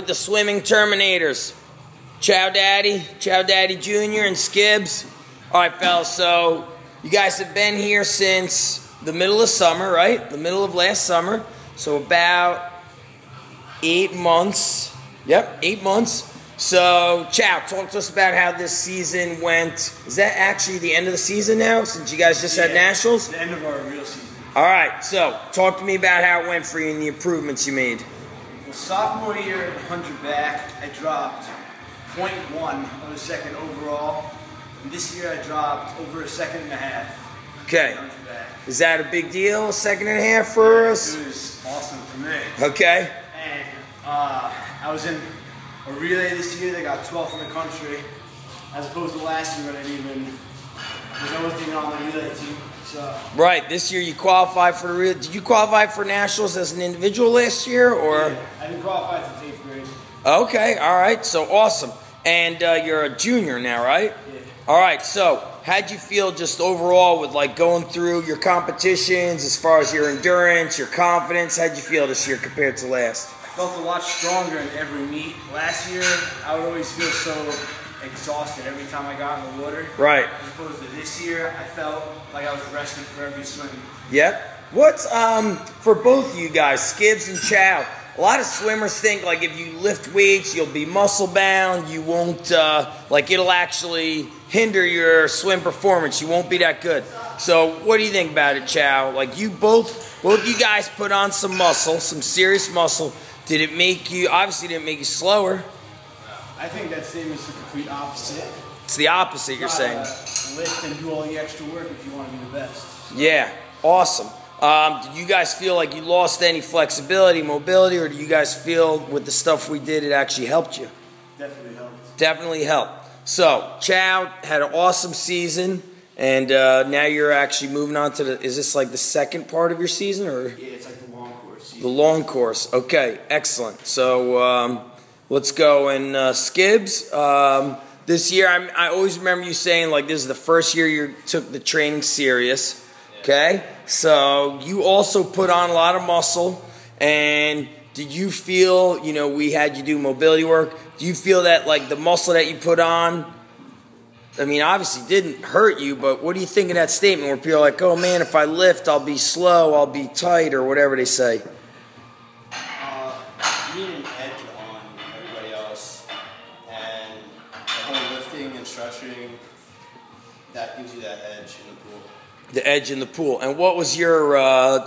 the Swimming Terminators. Chow Daddy Jr. and Skibbs. All right, fellas, so you guys have been here since the middle of summer, right? The middle of last summer. So about 8 months. Yep, 8 months. So, Chow, talk to us about how this season went. Is that actually the end of the season now, since you guys just had Nationals? The end of our real season. All right, so talk to me about how it went for you and the improvements you made. Well, sophomore year at 100 back, I dropped 0.1 of a second overall. And this year I dropped over a second and a half. Okay. Is that a big deal, a second and a half for us? It was awesome for me. Okay. And I was in a relay this year that got 12th in the country, as opposed to last year when I wasn't even on the relay team. So. Right, this year you qualified for the relay. Did you qualify for Nationals as an individual last year, or? Yeah, I didn't qualify since 8th grade. Okay, all right, so awesome. And you're a junior now, right? Yeah. All right, so how'd you feel just overall with like going through your competitions as far as your endurance, your confidence? How'd you feel this year compared to last? I felt a lot stronger in every meet. Last year, I would always feel so exhausted every time I got in the water. Right. As opposed to this year, I felt like I was resting for every swim. Yep. What's, for both of you guys, Skibbs and Chow, a lot of swimmers think like if you lift weights, you'll be muscle bound, you won't, like it'll actually hinder your swim performance, you won't be that good. So what do you think about it, Chow? Like you both you guys put on some muscle, some serious muscle. Did it make you, obviously didn't make you slower. I think that statement's the complete opposite. It's the opposite, you're saying. Lift and do all the extra work if you want to be the best. Yeah, awesome. Did you guys feel like you lost any flexibility, mobility, or do you guys feel with the stuff we did it actually helped you? Definitely helped. Definitely helped. So, Chow had an awesome season, and now you're actually moving on to the, is this like the second part of your season? Or? Yeah, it's like the long course. The long course. Okay, excellent. So, let's go. And Skibbs, this year, I always remember you saying like this is the first year you took the training serious. Okay, so you also put on a lot of muscle, and did you feel, you know, we had you do mobility work, do you feel that like the muscle that you put on, I mean, obviously didn't hurt you, but what do you think of that statement where people are like, oh man, if I lift, I'll be slow, I'll be tight, or whatever they say? You need an edge on everybody else, and the whole lifting and stretching, that gives you that edge in the pool. The edge in the pool. And what was your,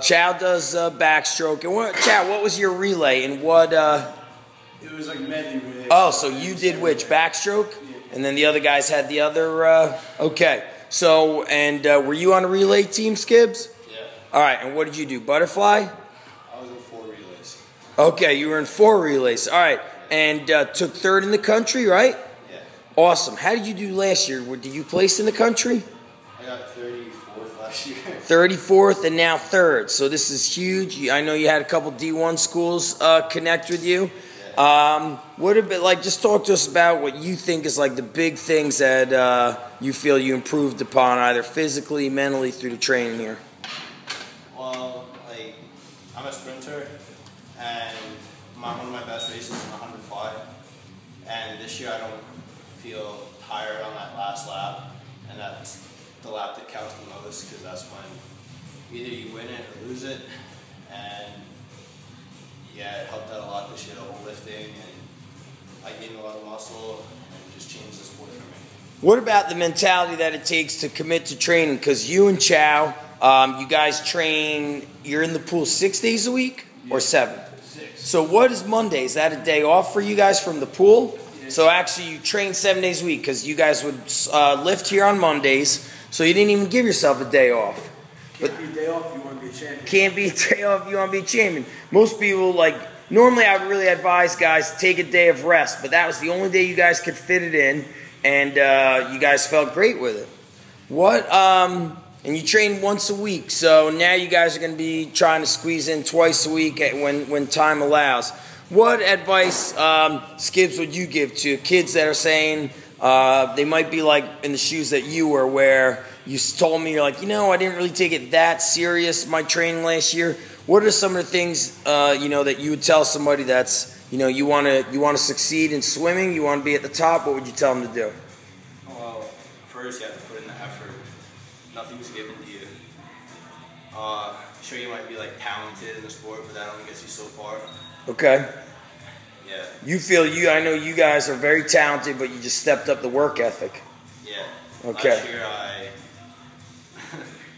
Chow does backstroke, and what was your relay, and what, It was like medley relay. Oh, so you did which, backstroke? Yeah. And then the other guys had the other, okay. So, and were you on a relay team, Skibbs? Yeah. All right, and what did you do, butterfly? I was in 4 relays. Okay, you were in 4 relays. All right, and took 3rd in the country, right? Yeah. Awesome. How did you do last year? Did you place in the country? I got 34th last year. 34th and now 3rd. So this is huge. I know you had a couple D1 schools connect with you. Yeah. What a bit like, just talk to us about what you think is like the big things that you feel you improved upon, either physically, mentally, through the training here. Well, like, I'm a sprinter, and one of my best races is 105. And this year I don't feel tired on that last lap, and that's the lap that counts the most, because that's when either you win it or lose it. And yeah, it helped out a lot this year, the whole lifting, and I gained a lot of muscle, and it just changed the sport for me. What about the mentality that it takes to commit to training? Because you and Chow, you guys train, you're in the pool 6 days a week or 7? 6. So what is Monday? Is that a day off for you guys from the pool? Yeah. So actually you train 7 days a week because you guys would lift here on Mondays, so you didn't even give yourself a day off. Can't be a day off if you want to be a champion. Can't be a day off if you want to be a champion. Most people, like, normally I would really advise guys to take a day of rest, but that was the only day you guys could fit it in, and you guys felt great with it. What, and you train once a week, so now you guys are going to be trying to squeeze in twice a week when time allows. What advice, Skibbs, would you give to kids that are saying they might be like in the shoes that you were, where you told me, you're like, you know, I didn't really take it that serious, my training last year. What are some of the things, you know, that you would tell somebody that's you know, you want to succeed in swimming, you want to be at the top, what would you tell them to do? Well, first you have to put in the effort. Nothing's given to you. Sure, you might be like talented in the sport, but that only gets you so far. Okay. Yeah. I know you guys are very talented, but you just stepped up the work ethic. Yeah. Okay. Last year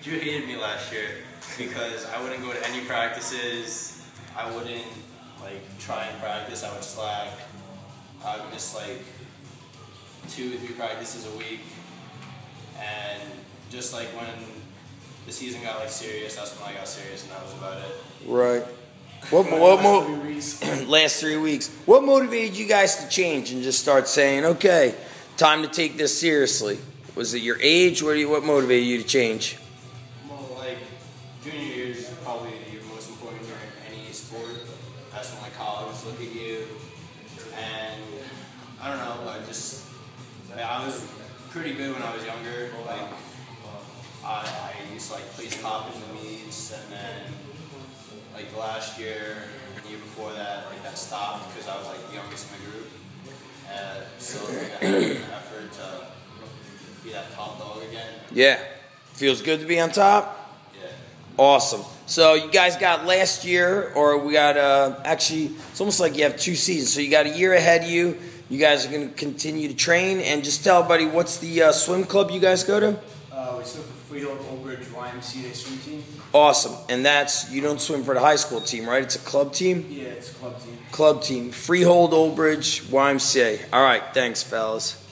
Drew hated me last year because I wouldn't go to any practices. I wouldn't try and practice. I would slack. I would miss 2 or 3 practices a week. And just when the season got serious, that's when I got serious, and that was about it. Right. Last 3 weeks. What motivated you guys to change and just start saying, okay, time to take this seriously? Was it your age? What motivated you to change? Well, junior year is probably your most important year in any sport. That's when colleges look at you, and I don't know. I was pretty good when I was younger. I used to place top in the meets, and then last year, the year before that, that stopped because I was the youngest in the group. So I had an effort to be that top dog again. Yeah. Feels good to be on top? Yeah. Awesome. So you guys got last year, or we got, actually, it's almost like you have 2 seasons. So you got a year ahead of you. You guys are going to continue to train. And just tell everybody, what's the swim club you guys go to? We swim for Freehold Old Bridge YMCA swim team. Awesome. And you don't swim for the high school team, right? It's a club team? Yeah, it's a club team. Club team. Freehold Old Bridge YMCA. All right. Thanks, fellas.